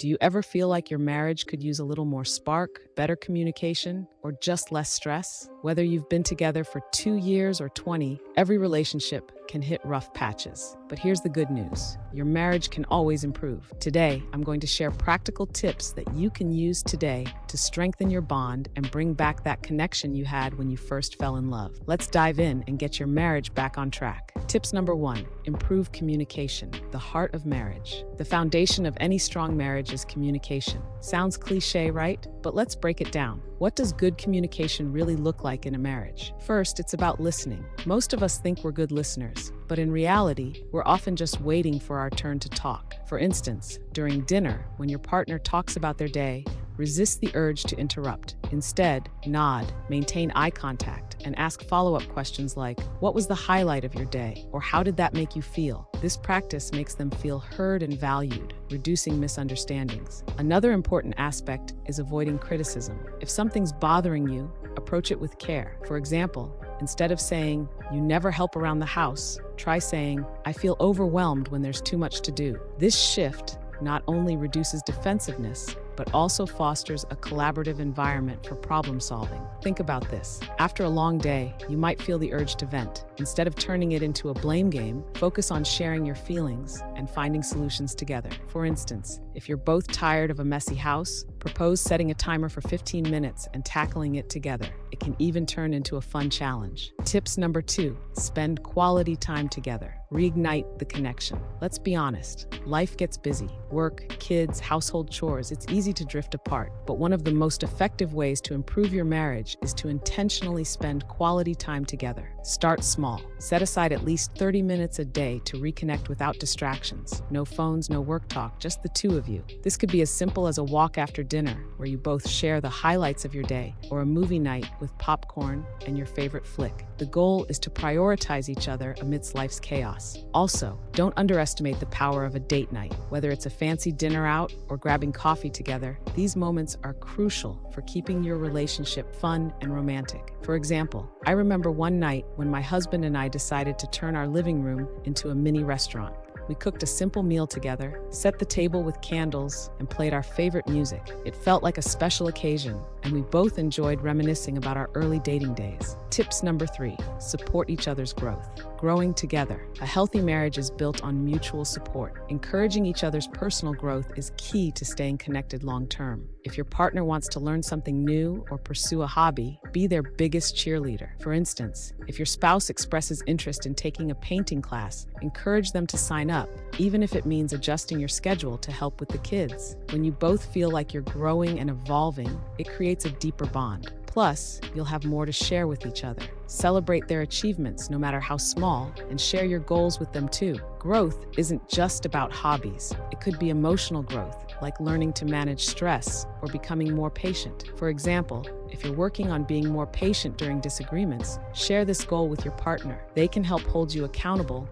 Do you ever feel like your marriage could use a little more spark, better communication, or just less stress? Whether you've been together for 2 years or 20, every relationship can hit rough patches. But here's the good news. Your marriage can always improve. Today, I'm going to share practical tips that you can use today to strengthen your bond and bring back that connection you had when you first fell in love. Let's dive in and get your marriage back on track. Tips number 1, improve communication, the heart of marriage. The foundation of any strong marriage is communication. Sounds cliche, right? But let's break it down. What does good communication really look like in a marriage? First, it's about listening. Most of us think we're good listeners, but in reality, we're often just waiting for our turn to talk. For instance, during dinner, when your partner talks about their day, resist the urge to interrupt. Instead, nod, maintain eye contact, and ask follow-up questions like, what was the highlight of your day? Or how did that make you feel? This practice makes them feel heard and valued, reducing misunderstandings. Another important aspect is avoiding criticism. If something's bothering you, approach it with care. For example, instead of saying, you never help around the house, try saying, I feel overwhelmed when there's too much to do. This shift not only reduces defensiveness, but also fosters a collaborative environment for problem solving. Think about this. After a long day, you might feel the urge to vent. Instead of turning it into a blame game, focus on sharing your feelings and finding solutions together. For instance, if you're both tired of a messy house, propose setting a timer for 15 minutes and tackling it together. It can even turn into a fun challenge. Tips number 2, spend quality time together. Reignite the connection. Let's be honest, life gets busy. Work, kids, household chores, it's easy to drift apart. But one of the most effective ways to improve your marriage is to intentionally spend quality time together. Start small. Set aside at least 30 minutes a day to reconnect without distractions. No phones, no work talk, just the two of you. This could be as simple as a walk after dinner, where you both share the highlights of your day, or a movie night with popcorn and your favorite flick. The goal is to prioritize each other amidst life's chaos. Also, don't underestimate the power of a date night. Whether it's a fancy dinner out or grabbing coffee together, these moments are crucial for keeping your relationship fun and romantic. For example, I remember one night when my husband and I decided to turn our living room into a mini restaurant. We cooked a simple meal together, set the table with candles, and played our favorite music. It felt like a special occasion, and we both enjoyed reminiscing about our early dating days. Tips number 3, support each other's growth. Growing together. A healthy marriage is built on mutual support. Encouraging each other's personal growth is key to staying connected long term. If your partner wants to learn something new or pursue a hobby, be their biggest cheerleader. For instance, if your spouse expresses interest in taking a painting class, encourage them to sign up, even if it means adjusting your schedule to help with the kids. When you both feel like you're growing and evolving, it creates a deeper bond. Plus, you'll have more to share with each other. Celebrate their achievements, no matter how small, and share your goals with them too. Growth isn't just about hobbies. It could be emotional growth, like learning to manage stress or becoming more patient. For example, if you're working on being more patient during disagreements, share this goal with your partner. They can help hold you accountable,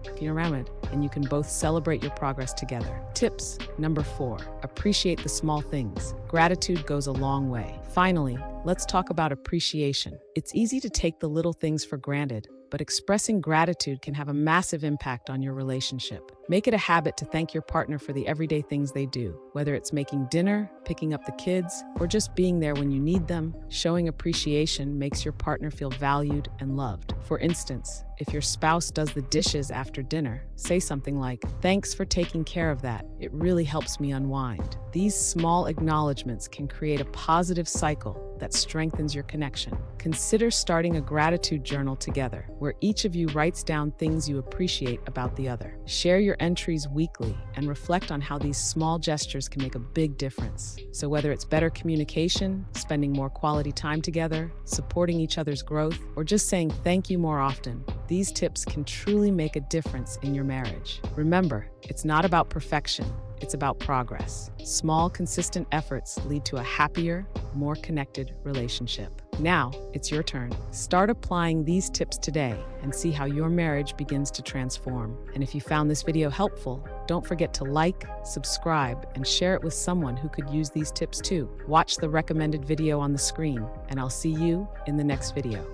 and you can both celebrate your progress together. Tips number 4, appreciate the small things. Gratitude goes a long way. Finally, let's talk about appreciation. It's easy to take the little things for granted, but expressing gratitude can have a massive impact on your relationship. Make it a habit to thank your partner for the everyday things they do. Whether it's making dinner, picking up the kids, or just being there when you need them, showing appreciation makes your partner feel valued and loved. For instance, if your spouse does the dishes after dinner, say something like, thanks for taking care of that. It really helps me unwind. These small acknowledgments can create a positive cycle that strengthens your connection. Consider starting a gratitude journal together, where each of you writes down things you appreciate about the other. Share your entries weekly and reflect on how these small gestures can make a big difference. So whether it's better communication, spending more quality time together, supporting each other's growth, or just saying thank you more often, these tips can truly make a difference in your marriage. Remember, it's not about perfection. It's about progress. Small, consistent efforts lead to a happier, more connected relationship. Now, it's your turn. Start applying these tips today and see how your marriage begins to transform. And if you found this video helpful, don't forget to like, subscribe, and share it with someone who could use these tips too. Watch the recommended video on the screen, and I'll see you in the next video.